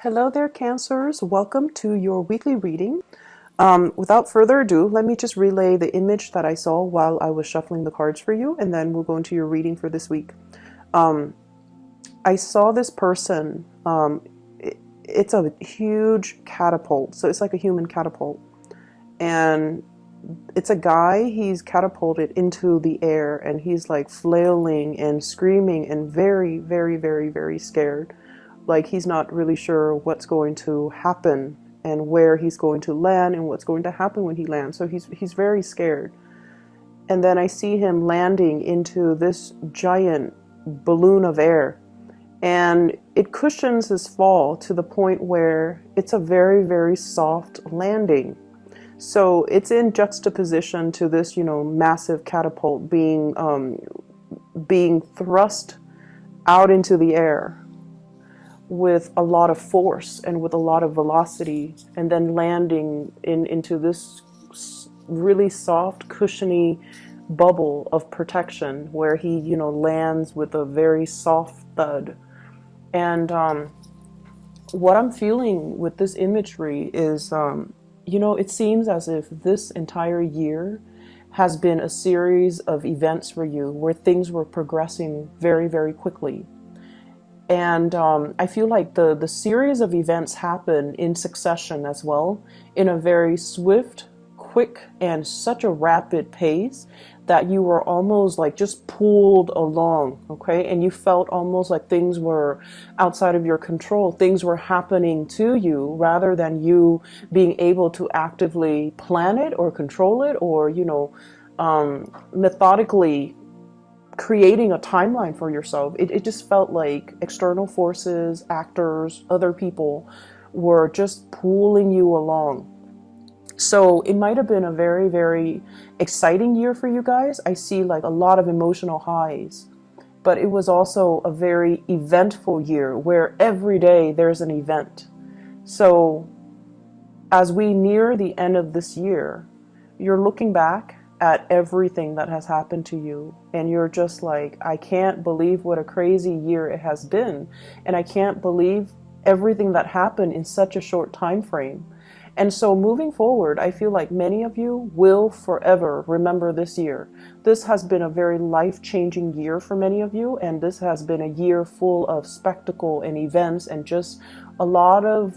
Hello there, Cancers. Welcome to your weekly reading. Without further ado, let me just relay the image that I saw while I was shuffling the cards for you, and then we'll go into your reading for this week. I saw this person. It's a huge catapult, so it's like a human catapult. And it's a guy, he's catapulted into the air, and he's like flailing and screaming and very, very, very, very scared. Like he's not really sure what's going to happen and where he's going to land and what's going to happen when he lands. So he's very scared. And then I see him landing into this giant balloon of air. And it cushions his fall to the point where it's a very, very soft landing. So it's in juxtaposition to this, massive catapult being thrust out into the air with a lot of force and with a lot of velocity, and then landing into this really soft, cushiony bubble of protection where he, lands with a very soft thud. And what I'm feeling with this imagery is, it seems as if this entire year has been a series of events for you where things were progressing very, very quickly. And I feel like the series of events happen in succession as well, in a very swift, quick, and such a rapid pace that you were almost like just pulled along, okay? And you felt almost like things were outside of your control. Things were happening to you rather than you being able to actively plan it or control it or, methodically creating a timeline for yourself. It just felt like external forces, actors, other people were just pulling you along. So it might have been a very, very exciting year for you guys. I see like a lot of emotional highs, but it was also a very eventful year where every day there's an event. So as we near the end of this year, you're looking back at everything that has happened to you, and you're just like, I can't believe what a crazy year it has been, and I can't believe everything that happened in such a short time frame. And so moving forward, I feel like many of you will forever remember this year. This has been a very life-changing year for many of you, and this has been a year full of spectacle and events, and just a lot of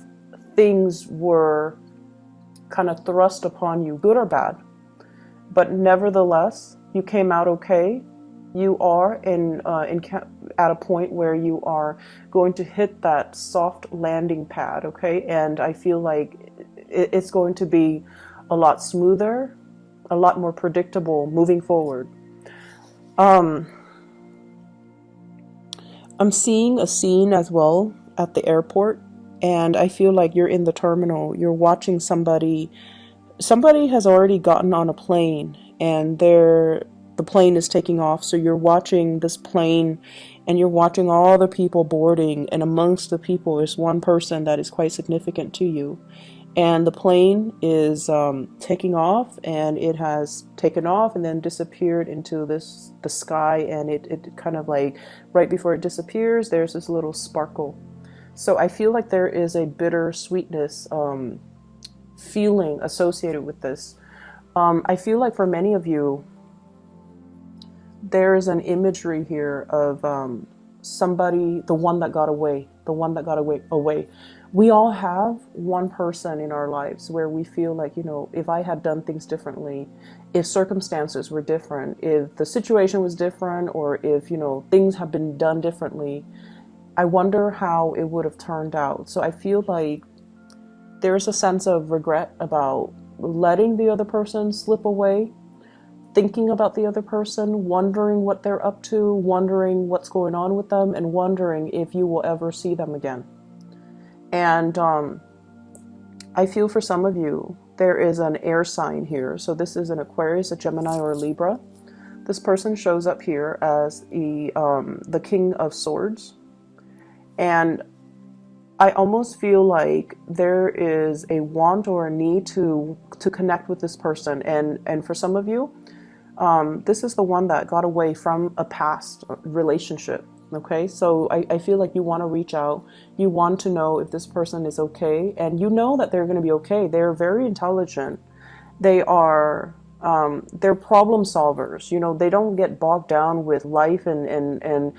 things were kind of thrust upon you, good or bad. But nevertheless, you came out okay. You are at a point where you are going to hit that soft landing pad, okay? And I feel like it's going to be a lot smoother, a lot more predictable moving forward. I'm seeing a scene as well at the airport, and I feel like you're in the terminal. You're watching somebody has already gotten on a plane, and the plane is taking off. So you're watching this plane, and you're watching all the people boarding, and amongst the people is one person that is quite significant to you. And the plane is taking off, and it has taken off and then disappeared into the sky, and it kind of like right before it disappears, there's this little sparkle. So I feel like there is a bitter sweetness feeling associated with this. I feel like for many of you, there is an imagery here of somebody, the one that got away. We all have one person in our lives where we feel like, if I had done things differently, if circumstances were different, if the situation was different, or if, things have been done differently, I wonder how it would have turned out. So I feel like there's a sense of regret about letting the other person slip away, thinking about the other person, wondering what they're up to, wondering what's going on with them, and wondering if you will ever see them again. And I feel for some of you, there is an air sign here. So this is an Aquarius, a Gemini, or a Libra. This person shows up here as the King of Swords. And I almost feel like there is a want or a need to connect with this person. And for some of you, this is the one that got away from a past relationship. Okay, so I feel like you want to reach out. You want to know if this person is okay, and you know that they're going to be okay. They're very intelligent. They are they're problem solvers. You know, they don't get bogged down with life and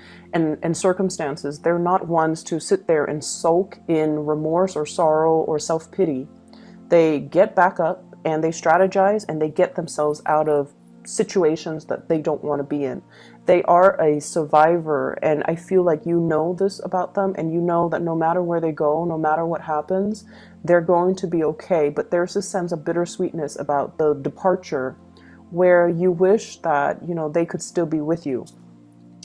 circumstances. They're not ones to sit there and sulk in remorse or sorrow or self-pity. They get back up and they strategize and they get themselves out of situations that they don't want to be in. They are a survivor, and I feel like you know this about them, and you know that no matter where they go, no matter what happens, they're going to be okay. But there's this sense of bittersweetness about the departure where you wish that, you know, they could still be with you.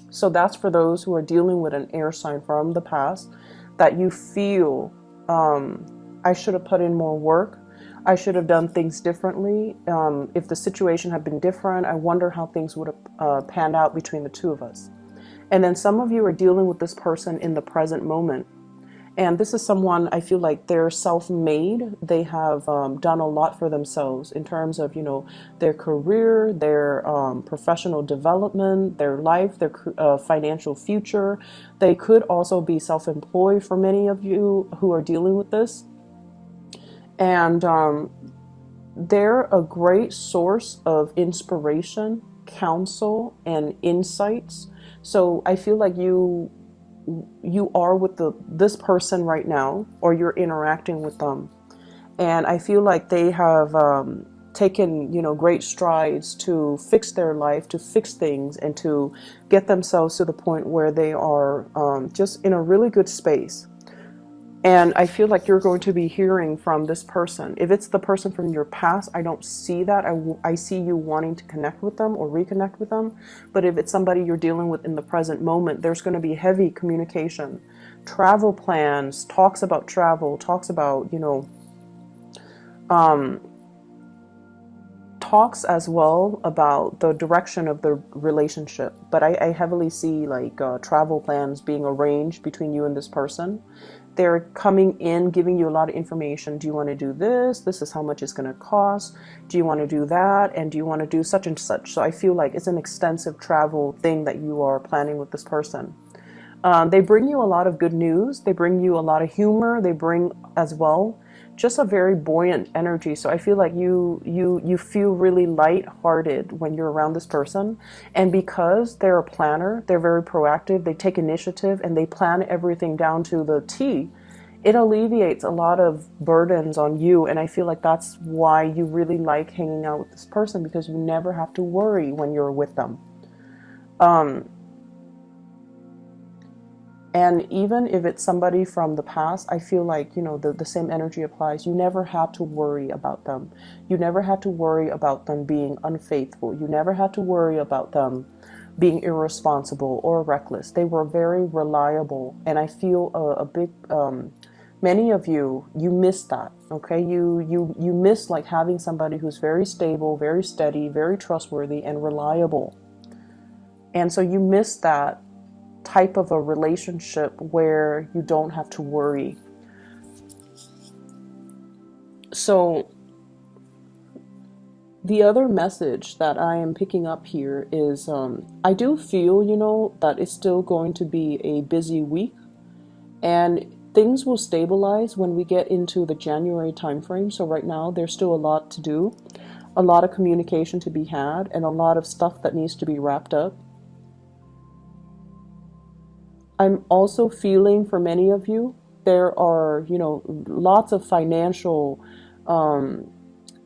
So that's for those who are dealing with an air sign from the past, that you feel, I should have put in more work. I should have done things differently. If the situation had been different, I wonder how things would have panned out between the two of us. And then some of you are dealing with this person in the present moment. And this is someone, I feel like they're self-made. They have done a lot for themselves in terms of, you know, their career, their professional development, their life, their financial future. They could also be self-employed for many of you who are dealing with this. And they're a great source of inspiration, counsel, and insights. So I feel like you are with this person right now, or you're interacting with them, and I feel like they have taken, you know, great strides to fix their life, to fix things, and to get themselves to the point where they are just in a really good space. And I feel like you're going to be hearing from this person. If it's the person from your past, I don't see that. I see you wanting to connect with them or reconnect with them. But if it's somebody you're dealing with in the present moment, there's going to be heavy communication, travel plans, talks about travel, talks about, you know, talks as well about the direction of the relationship. But I heavily see like travel plans being arranged between you and this person. They're coming in, giving you a lot of information. Do you want to do this? This is how much it's going to cost. Do you want to do that? And do you want to do such and such? So I feel like it's an extensive travel thing that you are planning with this person. They bring you a lot of good news. They bring you a lot of humor. They bring as well just a very buoyant energy. So I feel like you feel really light-hearted when you're around this person. And because they're a planner, they're very proactive, they take initiative, and they plan everything down to the T, it alleviates a lot of burdens on you. And I feel like that's why you really like hanging out with this person, because you never have to worry when you're with them. And even if it's somebody from the past, I feel like, you know, the same energy applies. You never had to worry about them. You never had to worry about them being unfaithful. You never had to worry about them being irresponsible or reckless. They were very reliable. And I feel a big, many of you miss that, okay? You miss like having somebody who's very stable, very steady, very trustworthy, and reliable. And so you miss that type of a relationship where you don't have to worry. So the other message that I am picking up here is I do feel, you know, that it's still going to be a busy week, and things will stabilize when we get into the January timeframe. So right now there's still a lot to do, a lot of communication to be had, and a lot of stuff that needs to be wrapped up. I'm also feeling for many of you, there are, you know, lots of financial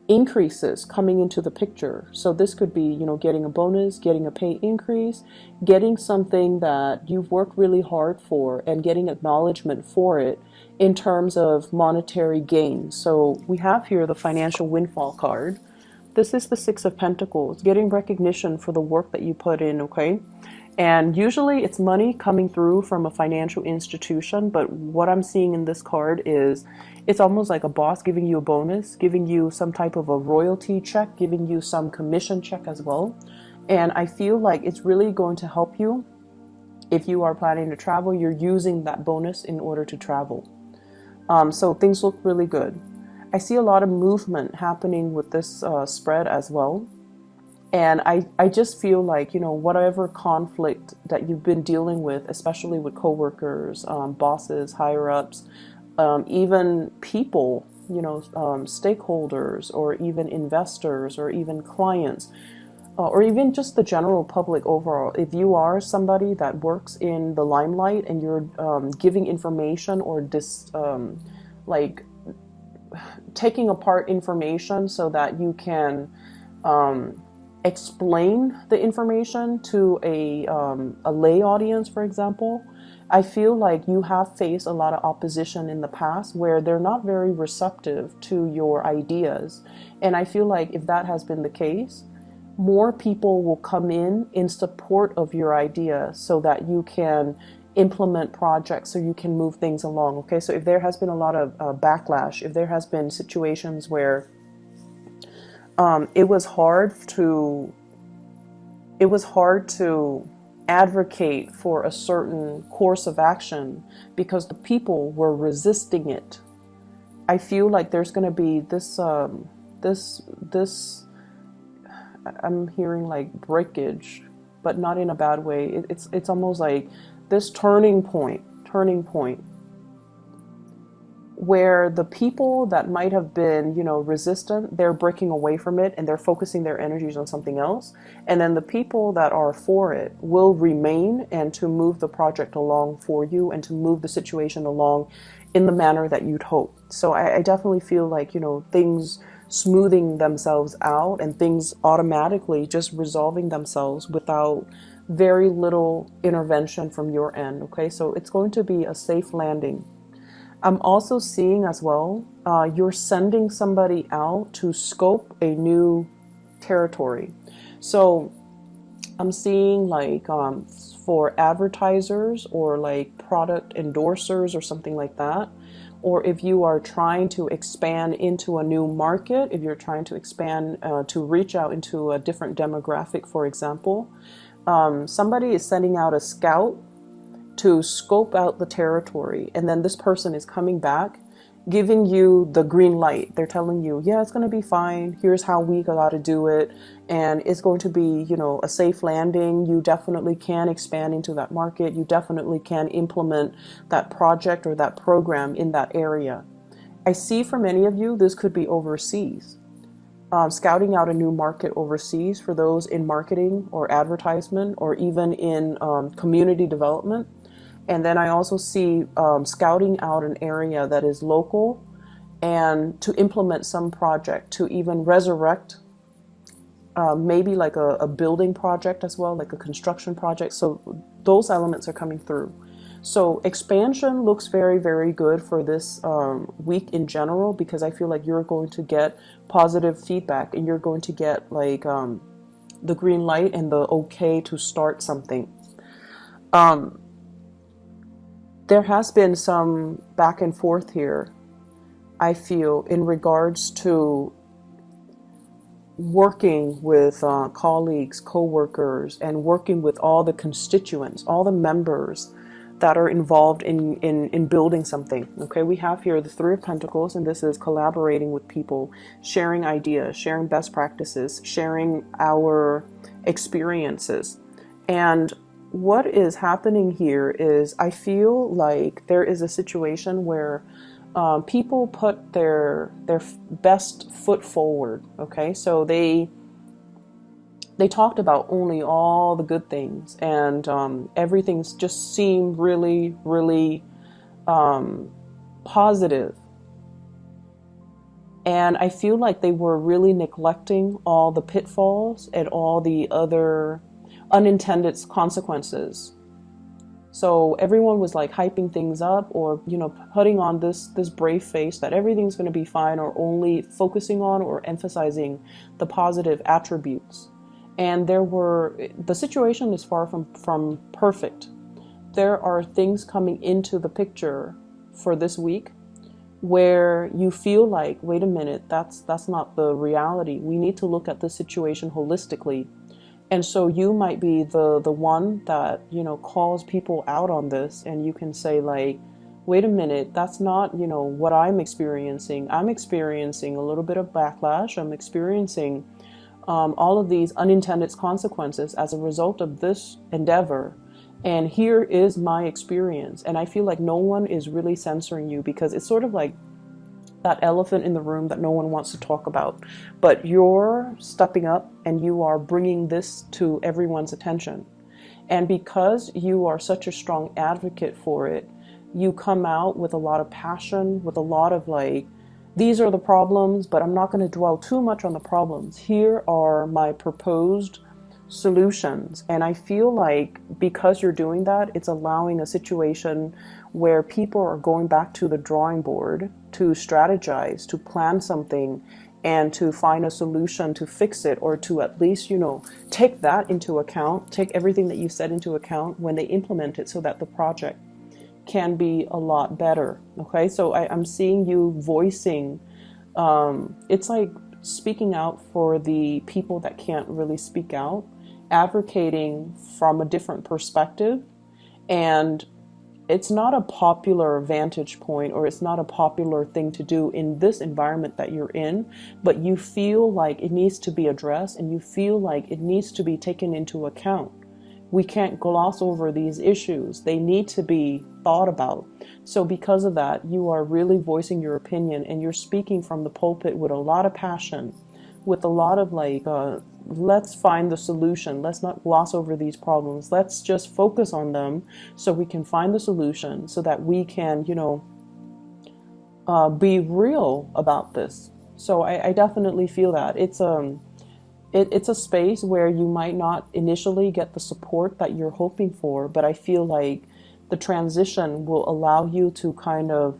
increases coming into the picture. So this could be, you know, getting a bonus, getting a pay increase, getting something that you've worked really hard for, and getting acknowledgement for it in terms of monetary gain. So we have here the financial windfall card. This is the Six of Pentacles, getting recognition for the work that you put in, okay? And usually it's money coming through from a financial institution, but what I'm seeing in this card is it's almost like a boss giving you a bonus, giving you some type of a royalty check, giving you some commission check as well. And I feel like it's really going to help you. If you are planning to travel, you're using that bonus in order to travel. So things look really good. I see a lot of movement happening with this spread as well. And I just feel like, whatever conflict that you've been dealing with, especially with coworkers, bosses, higher ups, even people, stakeholders, or even investors, or even clients, or even just the general public overall. If you are somebody that works in the limelight and you're giving information or like taking apart information so that you can explain the information to a lay audience, for example, I feel like you have faced a lot of opposition in the past where they're not very receptive to your ideas. And I feel like if that has been the case, more people will come in support of your idea so that you can implement projects, so you can move things along. Okay, so if there has been a lot of backlash, if there has been situations where it was hard to advocate for a certain course of action because the people were resisting it, I feel like there's going to be this I'm hearing like breakage, but not in a bad way. It's almost like this turning point where the people that might have been, resistant, they're breaking away from it and they're focusing their energies on something else. And then the people that are for it will remain and to move the project along for you and to move the situation along in the manner that you'd hope. So I definitely feel like, things smoothing themselves out and things automatically just resolving themselves without very little intervention from your end. Okay, so it's going to be a safe landing. I'm also seeing as well, you're sending somebody out to scope a new territory. So I'm seeing like for advertisers or like product endorsers or something like that. Or if you are trying to expand into a new market, if you're trying to expand to reach out into a different demographic, for example, somebody is sending out a scout to scope out the territory, and then this person is coming back giving you the green light. They're telling you, yeah, it's going to be fine, here's how we got to do it, and it's going to be, a safe landing. You definitely can expand into that market, you definitely can implement that project or that program in that area. I see for many of you this could be overseas, scouting out a new market overseas for those in marketing or advertisement or even in community development. And then I also see scouting out an area that is local and to implement some project, to even resurrect maybe like a building project as well, like a construction project. So those elements are coming through. So expansion looks very, very good for this week in general, because I feel like you're going to get positive feedback and you're going to get like the green light and the okay to start something. There has been some back and forth here, I feel, in regards to working with colleagues, co-workers, and working with all the constituents, all the members that are involved in building something. Okay, we have here the Three of Pentacles, and this is collaborating with people, sharing ideas, sharing best practices, sharing our experiences. And what is happening here is I feel like there is a situation where people put their best foot forward. Okay, so they talked about only all the good things, and everything's just seemed really, really positive. And I feel like they were really neglecting all the pitfalls and all the other unintended consequences. So everyone was like hyping things up, or putting on this brave face that everything's going to be fine, or only focusing on or emphasizing the positive attributes. And the situation is far from perfect. There are things coming into the picture for this week where you feel like, wait a minute, that's not the reality. We need to look at the situation holistically. And so you might be the one that, calls people out on this, and you can say like, wait a minute, that's not, what I'm experiencing. I'm experiencing a little bit of backlash. I'm experiencing all of these unintended consequences as a result of this endeavor. And here is my experience. And I feel like no one is really censoring you, because it's sort of like that elephant in the room that no one wants to talk about. But you're stepping up and you are bringing this to everyone's attention. And because you are such a strong advocate for it, you come out with a lot of passion, with a lot of like, these are the problems, but I'm not going to dwell too much on the problems. Here are my proposed solutions. And I feel like because you're doing that, it's allowing a situation where people are going back to the drawing board to strategize, to plan something, and to find a solution to fix it, or to at least, take that into account, take everything that you said into account when they implement it, so that the project can be a lot better. Okay, so I'm seeing you voicing, it's like speaking out for the people that can't really speak out, advocating from a different perspective. And it's not a popular vantage point, or it's not a popular thing to do in this environment that you're in, but you feel like it needs to be addressed, and you feel like it needs to be taken into account. We can't gloss over these issues. They need to be thought about. So because of that, you are really voicing your opinion, and you're speaking from the pulpit with a lot of passion, with a lot of like, let's find the solution. Let's not gloss over these problems. Let's just focus on them so we can find the solution, so that we can, be real about this. So I definitely feel that it's a space where you might not initially get the support that you're hoping for, but I feel like the transition will allow you to kind of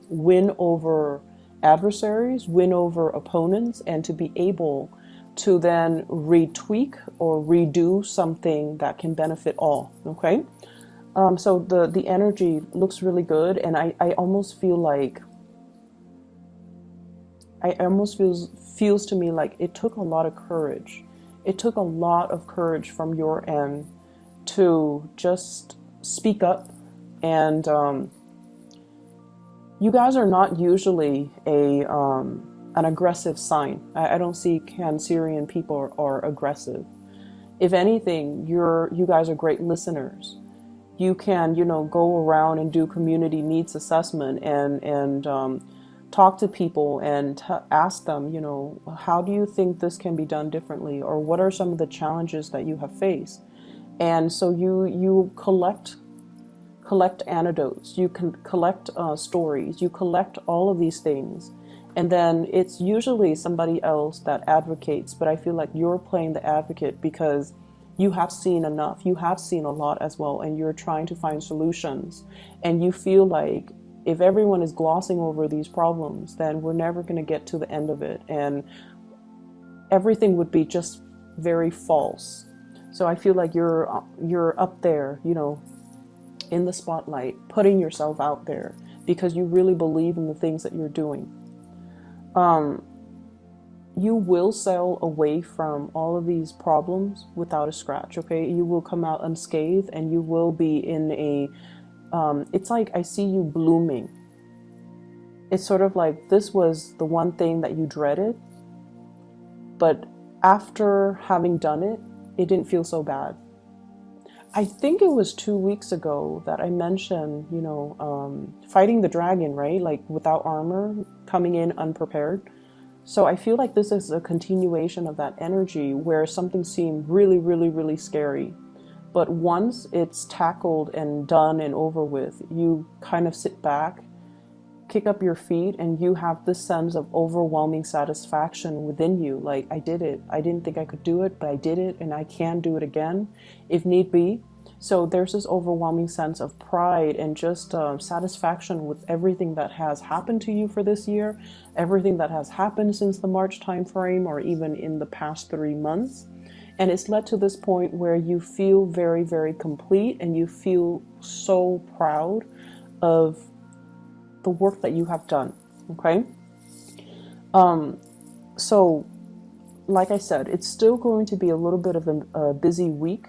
win over adversaries, win over opponents, and to be able to then retweak or redo something that can benefit all. Okay, so the energy looks really good, and I almost feel like feels to me like it took a lot of courage. It took a lot of courage from your end to just speak up. And you guys are not usually an aggressive sign. I don't see Cancerian people are aggressive. If anything, you guys are great listeners. You can, go around and do community needs assessment and talk to people and ask them, how do you think this can be done differently? Or what are some of the challenges that you have faced? And so you collect anecdotes, you can collect stories, you collect all of these things. And then it's usually somebody else that advocates, but I feel like you're playing the advocate because you have seen enough, you have seen a lot as well, and you're trying to find solutions. And you feel like if everyone is glossing over these problems, then we're never going to get to the end of it, and everything would be just very false. So I feel like you're up there, in the spotlight, putting yourself out there because you really believe in the things that you're doing. You will sail away from all of these problems without a scratch, okay? You will come out unscathed, and you will be in a it's like I see you blooming. It's sort of like this was the one thing that you dreaded, but after having done it, it didn't feel so bad. I think it was 2 weeks ago that I mentioned, fighting the dragon, right? Like without armor, coming in unprepared. So I feel like this is a continuation of that energy where something seemed really, really, really scary. But once it's tackled and done and over with, you kind of sit back, kick up your feet, and you have this sense of overwhelming satisfaction within you. Like, I did it. I didn't think I could do it, but I did it, and I can do it again if need be. So there's this overwhelming sense of pride and just satisfaction with everything that has happened to you for this year, everything that has happened since the March timeframe, or even in the past 3 months. And it's led to this point where you feel very, very complete, and you feel so proud of the work that you have done. Okay. So like I said, it's still going to be a little bit of a busy week.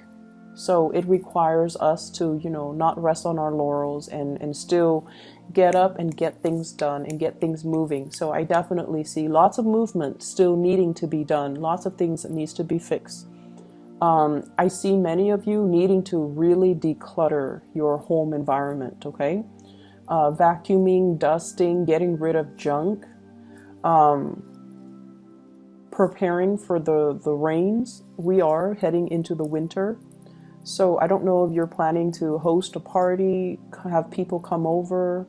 So it requires us to, not rest on our laurels and still get up and get things done and get things moving. So I definitely see lots of movement still needing to be done, lots of things that needs to be fixed. I see many of you needing to really declutter your home environment, okay? Vacuuming, dusting, getting rid of junk, preparing for the rains. We are heading into the winter. So I don't know if you're planning to host a party, have people come over,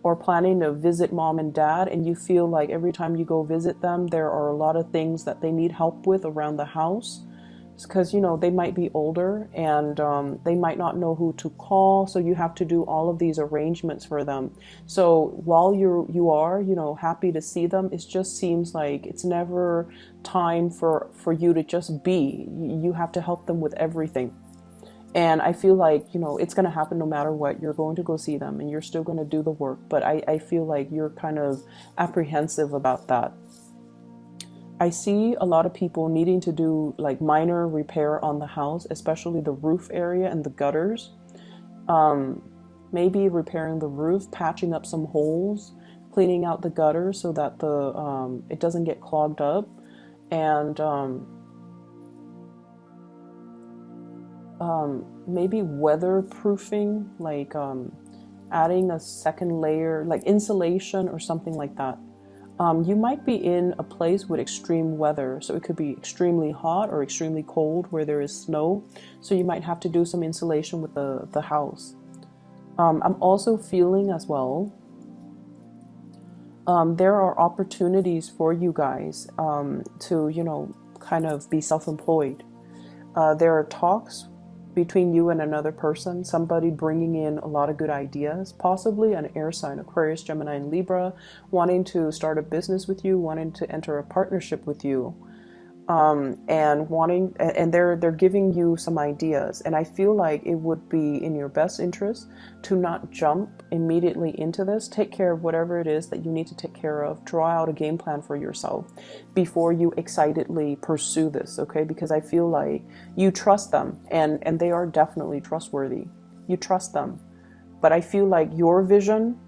or planning to visit mom and dad, and you feel like every time you go visit them, there are a lot of things that they need help with around the house. Because, you know, they might be older and they might not know who to call. So you have to do all of these arrangements for them. So while you are, you know, happy to see them, it just seems like it's never time for you to just be. You have to help them with everything. And I feel like, you know, it's going to happen no matter what. You're going to go see them and you're still going to do the work. But I feel like you're kind of apprehensive about that. I see a lot of people needing to do like minor repair on the house, especially the roof area and the gutters. Maybe repairing the roof, patching up some holes, cleaning out the gutters so that it doesn't get clogged up. And maybe weatherproofing, like adding a second layer, like insulation or something like that. You might be in a place with extreme weather, so it could be extremely hot or extremely cold where there is snow, so you might have to do some insulation with the house. I'm also feeling as well, there are opportunities for you guys to, you know, kind of be self-employed. There are talks between you and another person, somebody bringing in a lot of good ideas, possibly an air sign, Aquarius, Gemini, and Libra, wanting to start a business with you, wanting to enter a partnership with you, and they're giving you some ideas. And I feel like it would be in your best interest to not jump immediately into this. Take care of whatever it is that you need to take care of. Draw out a game plan for yourself before you excitedly pursue this, okay? Because I feel like you trust them, and they are definitely trustworthy. You trust them. But I feel like your vision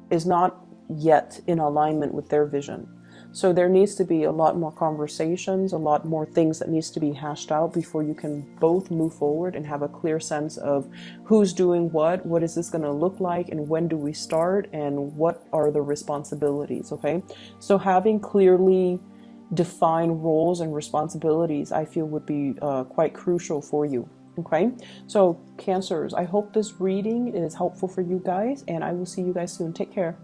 is not yet in alignment with their vision. So there needs to be a lot more conversations, a lot more things that needs to be hashed out before you can both move forward and have a clear sense of who's doing what is this going to look like, and when do we start, and what are the responsibilities, okay? So having clearly defined roles and responsibilities, I feel, would be quite crucial for you. Okay, so Cancers, I hope this reading is helpful for you guys, and I will see you guys soon. Take care.